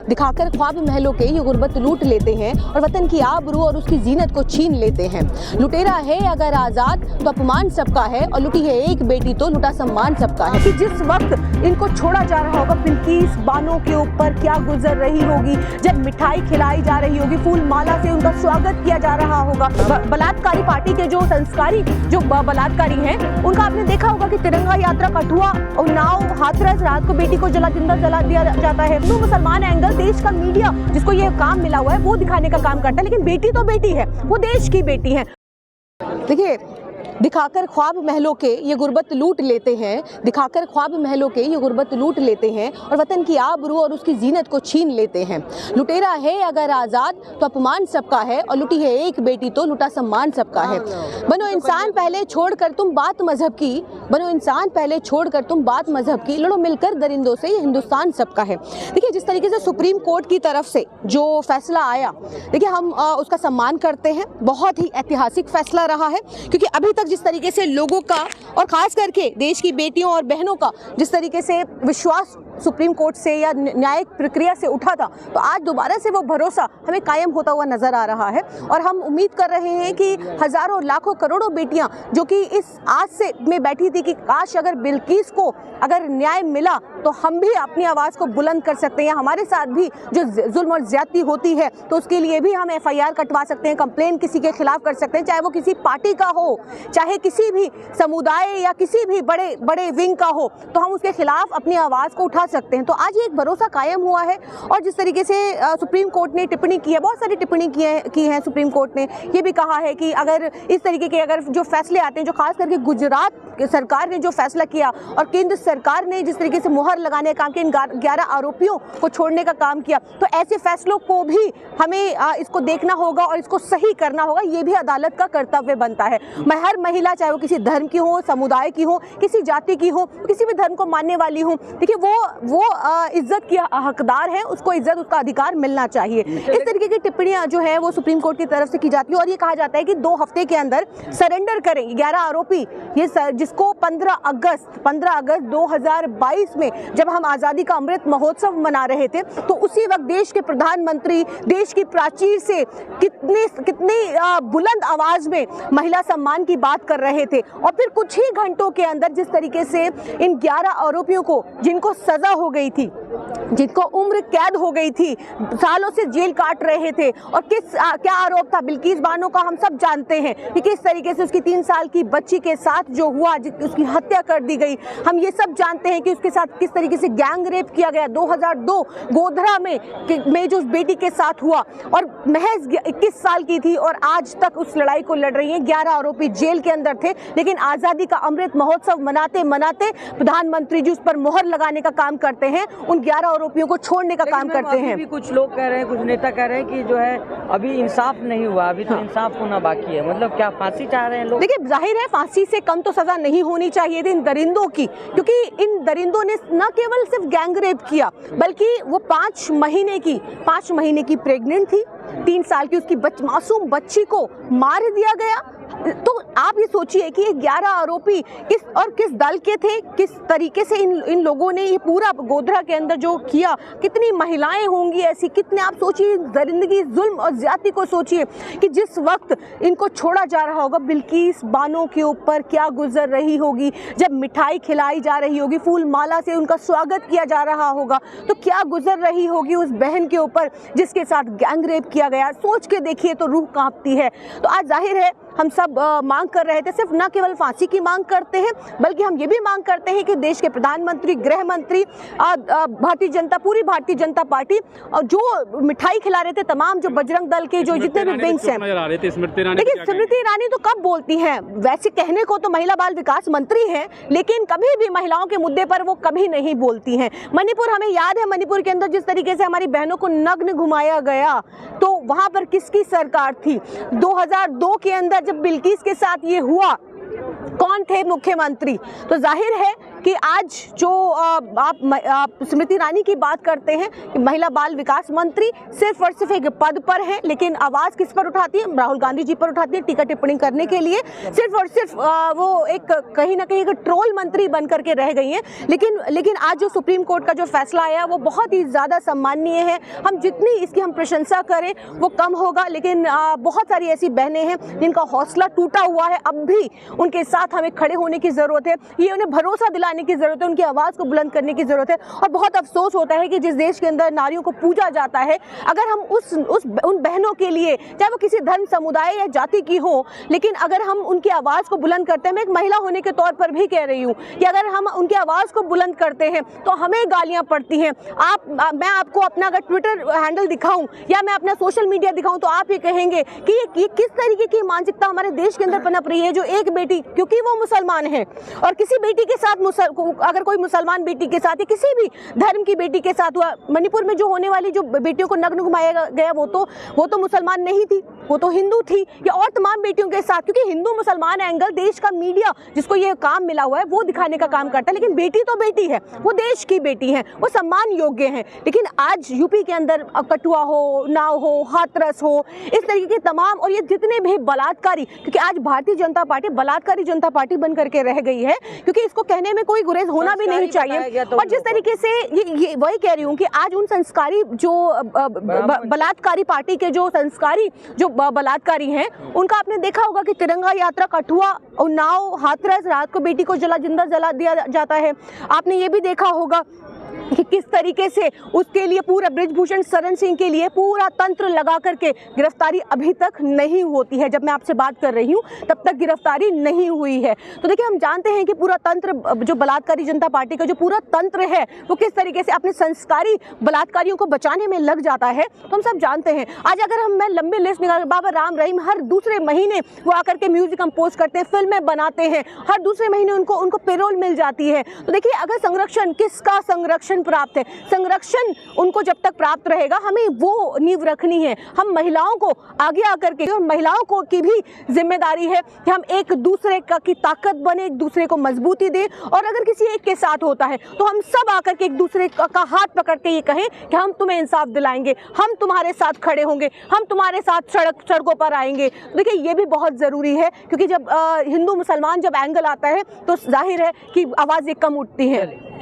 दिखाकर ख्वाब महलों के ये गुर्बत लूट लेते हैं और वतन की आबरू और उसकी जीनत को छीन लेते हैं। लुटेरा है अगर आजाद तो अपमान सबका है, और लुटी है एक बेटी तो लुटा सम्मान सबका है। कि जिस वक्त इनको छोड़ा जा रहा होगा, बिल्किस बानो के ऊपर क्या गुजर रही होगी, जब मिठाई खिलाई जा रही होगी, फूल माला से उनका स्वागत किया जा रहा होगा। बलात्कारी पार्टी के जो संस्कारी जो बलात्कारी हैं, उनका आपने देखा होगा कि तिरंगा यात्रा, कठुआ और नाव, हाथरस, रात को बेटी को जिंदा जला दिया जाता है। तो मुसलमान एंगल देश का मीडिया जिसको ये काम मिला हुआ है वो दिखाने का काम करता है, लेकिन बेटी तो बेटी है, वो देश की बेटी है। देखिए, दिखाकर ख्वाब महलों के ये गुर्बत लूट लेते हैं, दिखाकर ख्वाब महलों के ये गुर्बत लूट लेते हैं और वतन की आबरू और उसकी जीनत को छीन लेते हैं। लुटेरा है अगर आजाद तो अपमान सबका है, और लुटी है एक बेटी तो लुटा सम्मान सबका है। बनो इंसान पहले छोड़कर तुम बात मजहब की, बनो इंसान पहले छोड़कर तुम बात मजहब की, लड़ो मिलकर दरिंदों से, ये हिंदुस्तान सबका है। देखिए, जिस तरीके से सुप्रीम कोर्ट की तरफ से जो फैसला आया, देखिए हम उसका सम्मान करते हैं। बहुत ही ऐतिहासिक फैसला रहा है, क्योंकि अभी तक जिस तरीके से लोगों का और खास करके देश की बेटियों और बहनों का जिस तरीके से विश्वास सुप्रीम कोर्ट से या न्यायिक प्रक्रिया से उठा था, तो आज दोबारा से वो भरोसा हमें कायम होता हुआ नजर आ रहा है। और हम उम्मीद कर रहे हैं कि हजारों, लाखों, करोड़ों बेटियां जो कि इस आस से में बैठी थी कि काश अगर बिल्किस को अगर न्याय मिला तो हम भी अपनी आवाज़ को बुलंद कर सकते हैं, हमारे साथ भी जो जुल्म और ज्यादती होती है तो उसके लिए भी हम FIR कटवा सकते हैं, कंप्लेन किसी के खिलाफ कर सकते हैं, चाहे वो किसी पार्टी का हो, चाहे किसी भी समुदाय या किसी भी बड़े बड़े विंग का हो, तो हम उसके खिलाफ अपनी आवाज़ को उठा सकते हैं। तो आज ये एक भरोसा कायम हुआ है। और जिस तरीके से सुप्रीम कोर्ट ने टिप्पणी की है, बहुत सारी टिप्पणी की है सुप्रीम कोर्ट ने ये भी कहा है कि अगर इस तरीके के अगर जो फैसले आते हैं, जो खास करके गुजरात सरकार ने जो फैसला किया और केंद्र सरकार ने जिस तरीके से मुहर लगाने का काम किया, इन 11 आरोपियों को छोड़ने का काम किया, तो ऐसे फैसलों को भी हमें इसको देखना होगा और इसको सही करना होगा। ये भी अदालत का कर्तव्य बनता है। मैं हर महिला, चाहे वो किसी धर्म की हो, समुदाय की हो, किसी जाति की हो, किसी भी धर्म को मानने वाली हो, देखिए वो इज्जत की हकदार है, उसको इज्जत, उसका अधिकार मिलना चाहिए। इस तरीके की टिप्पणियां जो है वो सुप्रीम कोर्ट की तरफ से की जाती है और ये कहा जाता है कि 2 हफ्ते के अंदर सरेंडर करें 11 आरोपी, ये जिसको 15 अगस्त 2022 में जब हम आज़ादी का अमृत महोत्सव मना रहे थे, तो उसी वक्त देश के प्रधानमंत्री देश की प्राचीर से कितनी बुलंद आवाज में महिला सम्मान की बात कर रहे थे। और फिर कुछ ही घंटों के अंदर जिस तरीके से इन 11 आरोपियों को, जिनको सजा हो गई थी, जिनको उम्र कैद हो गई थी, सालों से जेल काट रहे थे, और क्या आरोप था, बिल्किस बानो का हम सब जानते हैं कि किस तरीके से उसकी 3 साल की बच्ची के साथ जो हुआ, उसकी हत्या कर दी गई। हम ये सब जानते हैं कि उसके साथ किस तरीके से गैंग रेप किया गया 2002 गोधरा में जो उस बेटी के साथ हुआ, और महज 21 साल की थी और आज तक उस लड़ाई को लड़ रही है। 11 आरोपी जेल के अंदर थे, लेकिन आज़ादी का अमृत महोत्सव मनाते मनाते प्रधानमंत्री जी उस पर मोहर लगाने का काम करते हैं, उन 11 आरोपियों को छोड़ने का काम करते हैं। भी कुछ लोग कह रहे हैं, कुछ नेता कह रहे हैं कि जो है अभी इंसाफ नहीं हुआ, अभी तो इंसाफ होना बाकी है। मतलब क्या फांसी चाह रहे हैं लोग? देखिए, जाहिर है फांसी से कम तो सजा नहीं होनी चाहिए थी इन दरिंदों की, क्योंकि इन दरिंदों ने न केवल सिर्फ गैंग रेप किया, बल्कि वो 5 महीने की प्रेग्नेंट थी, 3 साल की उसकी मासूम बच्ची को मार दिया गया। तो आप ये सोचिए कि ये 11 आरोपी किस दल के थे, किस तरीके से इन लोगों ने ये पूरा गोधरा के अंदर जो किया, कितनी महिलाएं होंगी ऐसी, कितने, आप सोचिए दरिंदगी, जुल्म और ज्यादती को सोचिए कि जिस वक्त इनको छोड़ा जा रहा होगा, बिल्किस बानो के ऊपर क्या गुजर रही होगी, जब मिठाई खिलाई जा रही होगी, फूल माला से उनका स्वागत किया जा रहा होगा, तो क्या गुजर रही होगी उस बहन के ऊपर जिसके साथ गैंग रेप किया गया। सोच के देखिए तो रूह कांपती है। तो आज जाहिर है हम सब मांग कर रहे थे, सिर्फ न केवल फांसी की मांग करते हैं, बल्कि हम ये भी मांग करते हैं कि देश के प्रधानमंत्री, गृह मंत्री, पूरी भारतीय जनता पार्टी जो मिठाई खिला रहे थे, तमाम जो बजरंग दल के जो जितने भी विंग्स हैं, देखिए स्मृति ईरानी तो कब बोलती हैं, वैसे कहने को तो महिला बाल विकास मंत्री हैं, लेकिन कभी भी महिलाओं के मुद्दे पर वो कभी नहीं बोलती हैं। मणिपुर, हमें याद है मणिपुर के अंदर जिस तरीके से हमारी बहनों को नग्न घुमाया गया, तो वहां पर किसकी सरकार थी? 2002 के अंदर जब बिल्किस के साथ ये हुआ, कौन थे मुख्यमंत्री? तो जाहिर है कि आज जो आप स्मृति ईरानी की बात करते हैं कि महिला बाल विकास मंत्री सिर्फ और सिर्फ एक पद पर है, लेकिन आवाज़ किस पर उठाती है? राहुल गांधी जी पर उठाती है, टीका टिप्पणी करने के लिए। सिर्फ और सिर्फ वो एक कहीं ना कहीं एक ट्रोल मंत्री बन करके रह गई हैं। लेकिन आज जो सुप्रीम कोर्ट का जो फैसला आया वो बहुत ही ज़्यादा सम्माननीय है। हम जितनी इसकी हम प्रशंसा करें वो कम होगा, लेकिन बहुत सारी ऐसी बहनें हैं जिनका हौसला टूटा हुआ है। अब भी उनके साथ हमें खड़े होने की ज़रूरत है, ये उन्हें भरोसा दिलाने की ज़रूरत है, उनकी आवाज़ को बुलंद करने की ज़रूरत है। और बहुत अफसोस होता है कि जिस देश के अंदर नारियों को पूजा जाता है, अगर हम उन बहनों के लिए, चाहे वो किसी धर्म समुदाय या जाति की हो, लेकिन अगर हम उनकी आवाज़ को बुलंद करते हैं, मैं एक महिला होने के तौर पर भी कह रही हूँ कि अगर हम उनकी आवाज़ को बुलंद करते हैं तो हमें गालियाँ पड़ती हैं। मैं आपको अपना अगर ट्विटर हैंडल दिखाऊं या मैं अपना सोशल मीडिया दिखाऊं तो आप ये कहेंगे कि ये किस तरीके की मानसिकता हमारे देश के अंदर पनप रही है, जो एक बेटी, क्योंकि वो मुसलमान है और किसी बेटी के साथ अगर कोई मुसलमान बेटी के साथ या किसी भी धर्म की बेटी के साथ हुआ, मणिपुर में जो होने वाली जो बेटियों को नग्न घुमाया गया वो तो मुसलमान नहीं थी, वो तो हिंदू थी, या और तमाम बेटियों के साथ, क्योंकि हिंदू मुसलमान एंगल देश का मीडिया जिसको ये काम मिला हुआ है वो दिखाने का काम करता है। लेकिन बेटी तो बेटी है, वो देश की बेटी है, वो सम्मान योग्य है। लेकिन आज यूपी के अंदर कठुआ हो, नाव हो, हाथरस हो, इस तरीके के तमाम, और ये जितने भी बलात्कारी, क्योंकि आज भारतीय जनता पार्टी बलात्कारी जनता पार्टी बन करके रह गई है, क्योंकि इसको कहने में कोई गुरेज होना भी नहीं चाहिए। और जिस तरीके से ये वही कह रही हूँ कि आज उन संस्कारी जो बलात्कारी पार्टी के जो संस्कारी जो बलात्कारी हैं, उनका आपने देखा होगा कि तिरंगा यात्रा, कठुआ, उन्नाव, हाथरस, रात को बेटी को जिंदा जला दिया जाता है। आपने ये भी देखा होगा कि किस तरीके से उसके लिए पूरा बृजभूषण शरण सिंह के लिए पूरा तंत्र लगा करके गिरफ्तारी अभी तक नहीं होती है। जब मैं आपसे बात कर रही हूँ तब तक गिरफ्तारी नहीं हुई है। तो देखिए, हम जानते हैं कि पूरा तंत्र, जो बलात्कारी जनता पार्टी का जो पूरा तंत्र है, वो किस तरीके से अपने संस्कारी बलात्कारियों को बचाने में लग जाता है। तो हम सब जानते हैं। आज अगर मैं लंबी लिस्ट निकाल, बाबा राम रहीम हर दूसरे महीने वो आकर के म्यूजिक कंपोज करते हैं, फिल्में बनाते हैं, हर दूसरे महीने उनको पेरोल मिल जाती है। तो देखिए, अगर संरक्षण, किसका संरक्षण प्राप्त है, संरक्षण उनको जब तक प्राप्त रहेगा, हमें वो नींव रखनी है। हम महिलाओं को आगे आकर के, और महिलाओं को की भी जिम्मेदारी है कि हम एक दूसरे की ताकत बने, एक दूसरे को मजबूती दें। और अगर किसी एक के साथ होता है तो हम सब आकर के एक दूसरे का हाथ पकड़ के ये कहें कि हम तुम्हें इंसाफ दिलाएंगे, हम तुम्हारे साथ खड़े होंगे, हम तुम्हारे साथ सड़कों पर आएंगे। देखिए, ये भी बहुत जरूरी है, क्योंकि जब हिंदू मुसलमान जब एंगल आता है तो जाहिर है कि आवाजें कम उठती हैं।